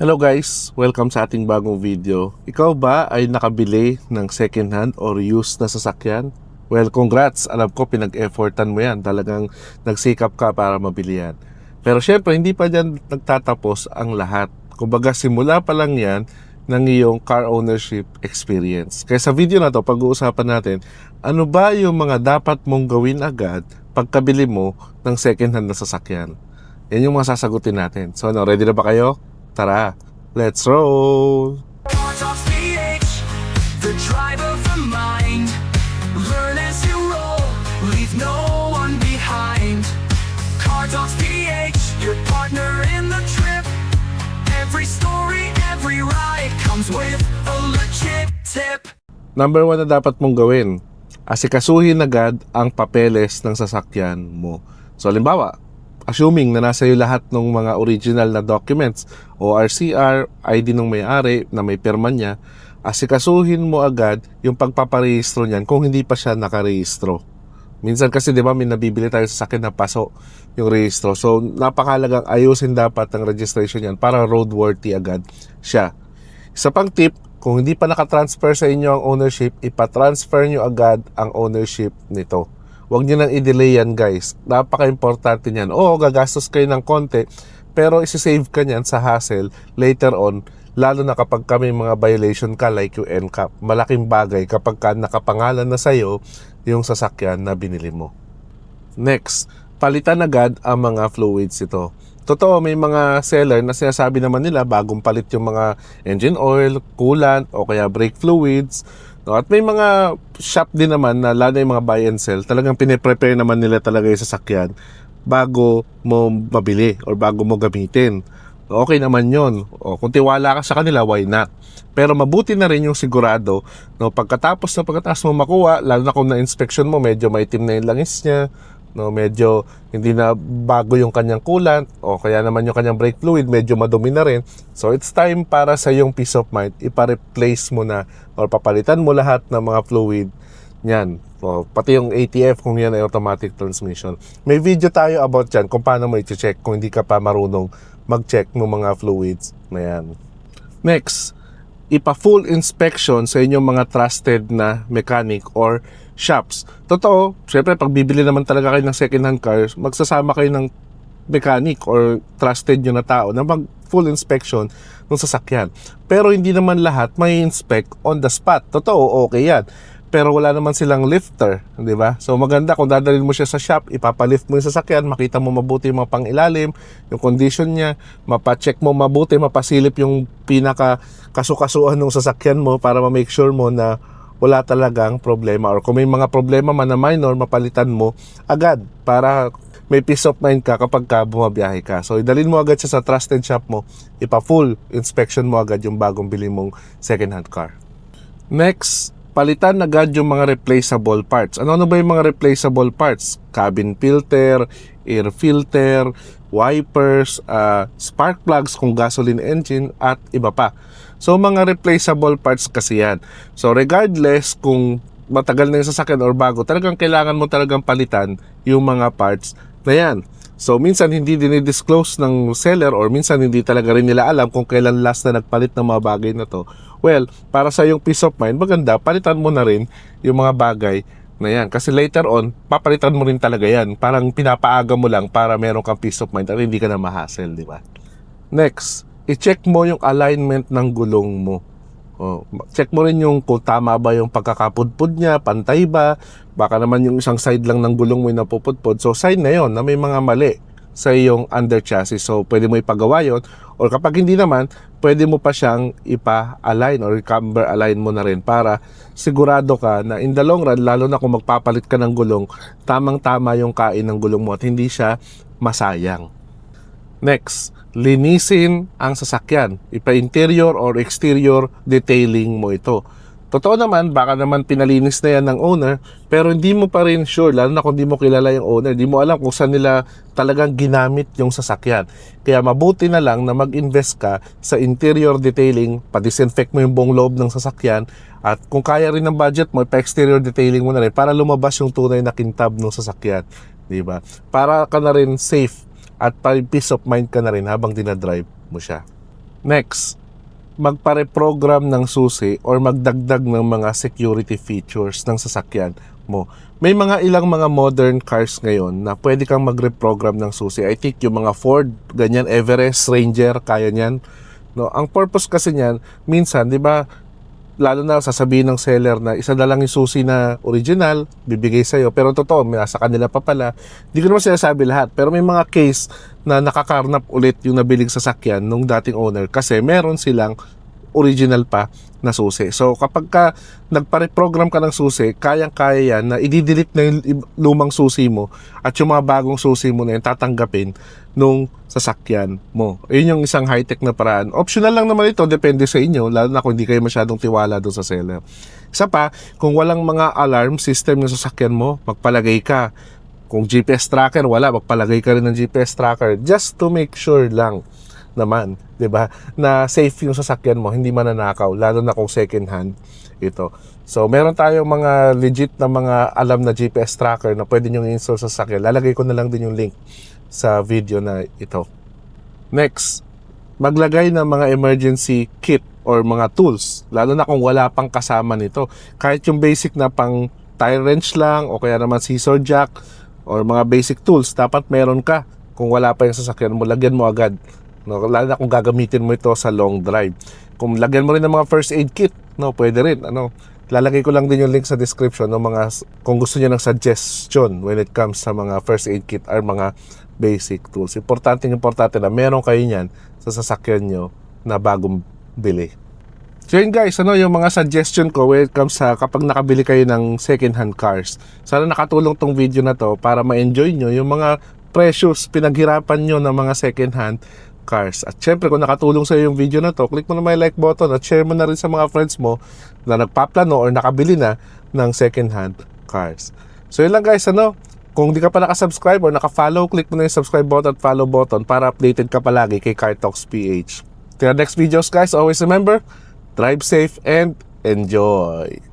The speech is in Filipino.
Hello guys! Welcome sa ating bagong video. Ikaw ba ay nakabili ng second hand or used na sasakyan? Well, congrats! Alam ko pinag-effortan mo yan. Talagang nagsikap ka para mabili yan. Pero syempre, hindi pa dyan nagtatapos ang lahat. Kumbaga, simula pa lang yan ng iyong car ownership experience. Kaya sa video na to, pag-uusapan natin, ano ba yung mga dapat mong gawin agad pagkabili mo ng second hand na sasakyan? Yan yung mga sasagutin natin. So, ready na ba kayo? Tara, let's roll! Car Talks PH, the drive of the mind. Learn as you roll, leave no one behind. Car Talks PH, your partner in the trip. Every story, every ride comes with a legit tip. Number 1 na dapat mong gawin, asikasuhin agad ang papeles ng sasakyan mo. So, halimbawa, assuming na nasa iyo lahat ng mga original na documents, ORCR, ID ng may-ari na may pirma niya, asikasuhin mo agad yung pagpaparehistro niyan kung hindi pa siya nakarehistro. Minsan kasi 'di ba may nabibili tayo sa sakyan na paso yung rehistro. So napakahalagang ayusin dapat ang registration niyan para roadworthy agad siya. Isa pang tip, kung hindi pa nakatransfer sa inyo ang ownership, ipatransfer nyo agad ang ownership nito. Huwag nyo nang i-delay yan guys. Napaka-importante niyan. Oo, gagastos kayo ng konti, pero isi-save ka niyan sa hassle later on, lalo na kapag kami mga violation ka like yung NCAP. Malaking bagay kapag ka nakapangalan na sa'yo yung sasakyan na binili mo. Next, palitan agad ang mga fluids ito. Totoo, may mga seller na sinasabi naman nila bagong palit yung mga engine oil, coolant, o kaya brake fluids. No, at may mga shop din naman na lalo yung mga buy and sell, talagang pine-prepare naman nila talaga yung sasakyan bago mo mabili or bago mo gamitin. Okay naman yun. O, kung tiwala ka sa kanila, why not? Pero mabuti na rin yung sigurado, no, pagkatapos mo makuha, lalo na kung na-inspection mo, medyo maitim na yung langis niya, no, medyo hindi na bago yung kanyang coolant, o kaya naman yung kanyang brake fluid medyo madumi na rin. So it's time para sa yung peace of mind, ipa-replace mo na or papalitan mo lahat ng mga fluid niyan. So, pati yung ATF kung yan ay automatic transmission. May video tayo about yan kung paano mo i-check kung hindi ka pa marunong mag-check ng mga fluids na yan. Next, ipa-full inspection sa inyong mga trusted na mechanic or shops. Totoo, syempre pag bibili naman talaga kayo ng second hand cars, magsasama kayo ng mechanic or trusted nyo na tao na mag full inspection ng sasakyan. Pero hindi naman lahat may inspect on the spot. Totoo, okay yan. Pero wala naman silang lifter, di ba? So maganda kung dadalhin mo siya sa shop, ipapalift mo yung sasakyan, makita mo mabuti yung mga pangilalim, yung condition niya, mapacheck mo mabuti, mapasilip yung pinaka-kasukasuan ng sasakyan mo para ma-make sure mo na wala talagang problema, or kung may mga problema man na minor, mapalitan mo agad para may peace of mind ka kapag ka bumabiyahe ka. So idalhin mo agad siya sa trusted shop mo, ipa-full inspection mo agad yung bagong bili mong second hand car. Next, palitan agad yung mga replaceable parts. Ano ba yung mga replaceable parts? Cabin filter, air filter, wipers, spark plugs kung gasoline engine, at iba pa. So mga replaceable parts kasi yan. So regardless kung matagal na yung sasakyan or bago, talagang kailangan mo talagang palitan yung mga parts na yan. So minsan hindi dinidisclose ng seller or minsan hindi talaga rin nila alam kung kailan last na nagpalit ng mga bagay na to. Well, para sa yung peace of mind, maganda, palitan mo na rin yung mga bagay na yan. Kasi later on, papalitan mo rin talaga yan. Parang pinapaaga mo lang para meron kang peace of mind at hindi ka na ma-hassle, di ba? Next, i-check mo yung alignment ng gulong mo. Check mo rin yung kung tama ba yung pagkakapudpud niya, pantay ba, baka naman yung isang side lang ng gulong mo yung napupudpud. So sign na yon na may mga mali sa iyong under chassis. So pwede mo ipagawa yon, or kapag hindi naman, pwede mo pa siyang ipa-align or camber align mo na rin para sigurado ka na in the long run, lalo na kung magpapalit ka ng gulong, tamang-tama yung kain ng gulong mo at hindi siya masayang. Next, linisin ang sasakyan. Ipa-interior or exterior detailing mo ito. Totoo naman, baka naman pinalinis na yan ng owner, pero hindi mo pa rin sure, lalo na kung hindi mo kilala yung owner, hindi mo alam kung saan nila talagang ginamit yung sasakyan. Kaya mabuti na lang na mag-invest ka sa interior detailing, pa-disinfect mo yung buong loob ng sasakyan, at kung kaya rin ng budget mo, pa-exterior detailing mo na rin para lumabas yung tunay na kintab ng sasakyan. Diba? Para ka na rin safe at peace of mind ka na rin habang dinadrive mo siya. Next, magpare-program ng susi or magdagdag ng mga security features ng sasakyan mo. May ilang mga modern cars ngayon na pwede kang magre-program ng susi. I think yung mga Ford, ganyan, Everest, Ranger, kaya niyan. No, ang purpose kasi niyan, minsan, 'di ba, lalo na sasabihin ng seller na isa na lang yung susi na original, bibigay sa'yo. Pero totoo, nasa kanila pa pala. Hindi ko naman sinasabi lahat. Pero may mga case na nakakarnap ulit yung nabiling sasakyan nung dating owner kasi meron silang original pa na susi. So kapag ka nagpare-program ka ng susi, kayang-kaya yan na i-delete na yung lumang susi mo at yung mga bagong susi mo na yun tatanggapin nung sasakyan mo. Yun yung isang high-tech na paraan. Optional lang naman ito, depende sa inyo, lalo na kung hindi kayo masyadong tiwala doon sa seller. Isa pa, kung walang mga alarm system ng sasakyan mo, magpalagay ka. Kung GPS tracker, wala, magpalagay ka rin ng GPS tracker just to make sure lang naman, 'di ba, na safe yung sasakyan mo, hindi mananakaw, lalo na kung second hand ito. So, meron tayong mga legit na mga alam na GPS tracker na pwede nyo i-install sa sasakyan. Lalagay ko na lang din yung link sa video na ito. Next, maglagay ng mga emergency kit or mga tools, lalo na kung wala pang kasama nito. Kahit yung basic na pang tire wrench lang o kaya naman scissor jack or mga basic tools, dapat meron ka. Kung wala pa yung sasakyan mo, lagyan mo agad. No, lalo na kung gagamitin mo ito sa long drive. Kung lagyan mo rin ng mga first aid kit, no, pwede rin. Lalagay ko lang din yung link sa description ng mga, kung gusto niyo ng suggestion when it comes sa mga first aid kit or mga basic tools. Importante na meron kayo niyan sa sasakyan nyo na bagong bili. So yun guys, yung mga suggestion ko when it comes sa kapag nakabili kayo ng second hand cars. Sana nakatulong tong video na to para ma-enjoy nyo yung mga precious pinaghirapan nyo ng mga second hand cars. At syempre, kung nakatulong sa iyo yung video na to, click mo na may like button at share mo na rin sa mga friends mo na nagpaplano or nakabili na ng second hand cars. So yun lang guys, kung di ka pa nakasubscribe or nakafollow, click mo na yung subscribe button at follow button para updated ka palagi kay Car Talks PH. Till the next videos guys, always remember, drive safe and enjoy!